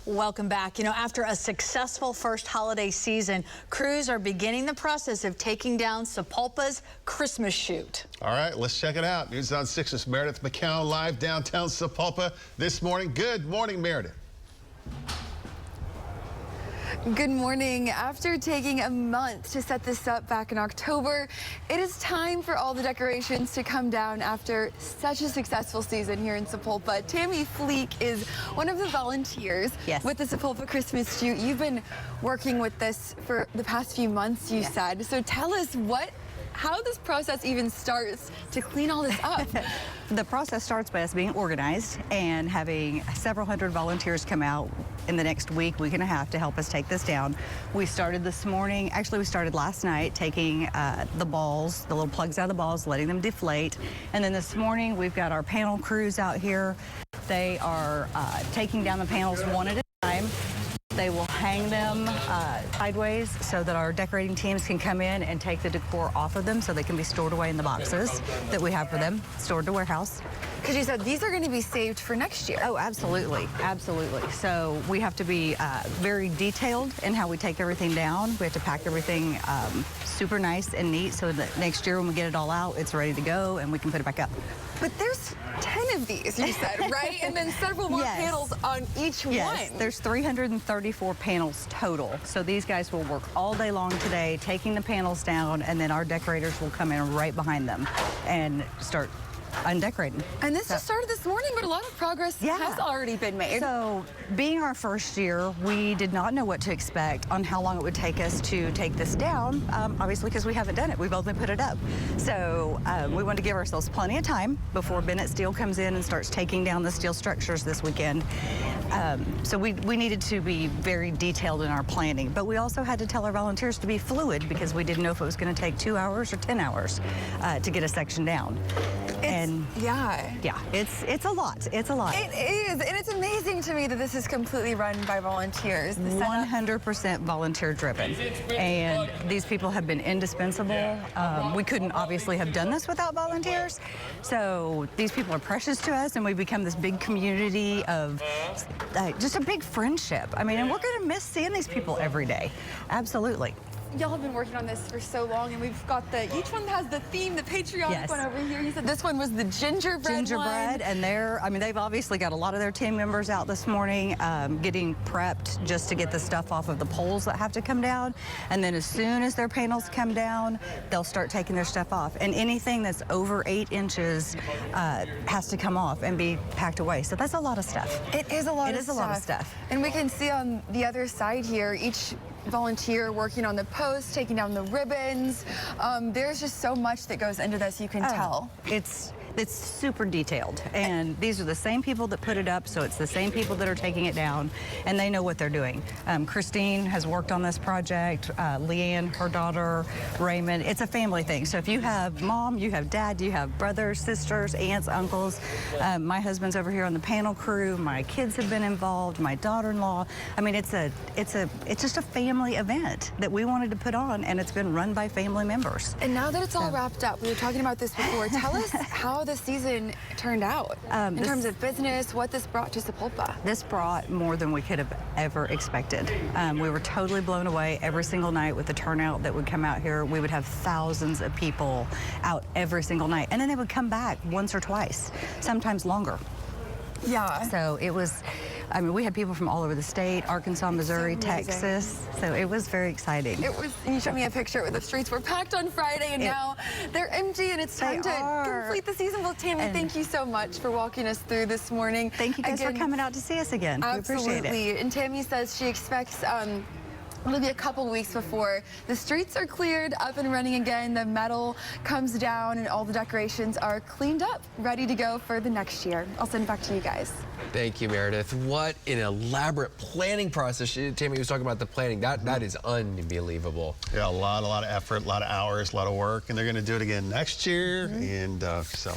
Welcome back. You know, after a successful first holiday season, crews are beginning the process of taking down Sapulpa's Christmas chute. All right, let's check it out. News on 6's Meredith McCown live downtown Sapulpa this morning. Good morning, Meredith. Good morning. After taking a month to set this up back in October, it is time for all the decorations to come down after such a successful season here in Sapulpa. Tammy Fleek is one of the volunteers with the Sapulpa Christmas Chute. You've been working with this for the past few months, you said. So tell us how this process even starts to clean all this up. The process starts by us being organized and having several hundred volunteers come out in the next week and a half to help us take this down. We started this morning, actually we started last night, taking the balls, the little plugs out of the balls, letting them deflate. And then this morning we've got our panel crews out here. They are taking down the panels one at a time. They will hang them sideways so that our decorating teams can come in and take the decor off of them so they can be stored away in the boxes that we have for them, stored to warehouse. Because you said these are going to be saved for next year. Oh, absolutely. Absolutely. So we have to be very detailed in how we take everything down. We have to pack everything super nice and neat so that next year when we get it all out, it's ready to go and we can put it back up. But there's 10 of these, you said, right? And then several more panels on each one. There's 334 panels total. So these guys will work all day long today, taking the panels down, and then our decorators will come in right behind them and start undecorating. And this just started this morning, but a lot of progress has already been made. So being our first year, we did not know what to expect on how long it would take us to take this down, obviously because we haven't done it. We've only put it up. So we wanted to give ourselves plenty of time before Bennett Steel comes in and starts taking down the steel structures this weekend. So we needed to be very detailed in our planning, but we also had to tell our volunteers to be fluid because we didn't know if it was going to take 2 hours or 10 hours to get a section down. It's a lot. It's a lot. It is, and it's amazing to me that this is completely run by volunteers. 100% volunteer driven, and these people have been indispensable. We couldn't obviously have done this without volunteers, so these people are precious to us, and we've become this big community of just a big friendship. I mean, and we're going to miss seeing these people every day. Absolutely. Y'all have been working on this for so long, and we've got each one has the theme, the patriotic one over here. You said this one was the gingerbread one. And they've obviously got a lot of their team members out this morning getting prepped just to get the stuff off of the poles that have to come down. And then as soon as their panels come down, they'll start taking their stuff off. And anything that's over 8 inches has to come off and be packed away. So that's a lot of stuff. It is a lot of stuff. It is a lot of stuff. And we can see on the other side here, each volunteer working on the posts, taking down the ribbons. There's just so much that goes into this, you can tell. It's super detailed, and these are the same people that put it up, so it's the same people that are taking it down, and they know what they're doing. Christine has worked on this project, Leanne, her daughter, Raymond. It's a family thing, so if you have mom, you have dad, you have brothers, sisters, aunts, uncles. My husband's over here on the panel crew. My kids have been involved, my daughter-in-law. I mean, it's just a family event that we wanted to put on, and it's been run by family members. And now that it's all wrapped up, we were talking about this before, tell us how the season turned out in terms of business, what this brought to Sapulpa. This brought more than we could have ever expected. We were totally blown away every single night with the turnout that would come out here. We would have thousands of people out every single night, and then they would come back once or twice, sometimes longer. Yeah. So it was, I mean, we had people from all over the state, Arkansas, Missouri, Texas. So it was very exciting. It was, you showed me a picture where the streets were packed on Friday, and now they're empty, and it's time to complete the season. Well, Tammy, thank you so much for walking us through this morning. Thank you guys for coming out to see us again. Absolutely. We appreciate it. And Tammy says she expects it'll be a couple weeks before the streets are cleared, up and running again, the metal comes down, and all the decorations are cleaned up, ready to go for the next year. I'll send it back to you guys. Thank you, Meredith. What an elaborate planning process. Tammy was talking about the planning. That is unbelievable. Yeah, a lot of effort, a lot of hours, a lot of work, and they're going to do it again next year. And so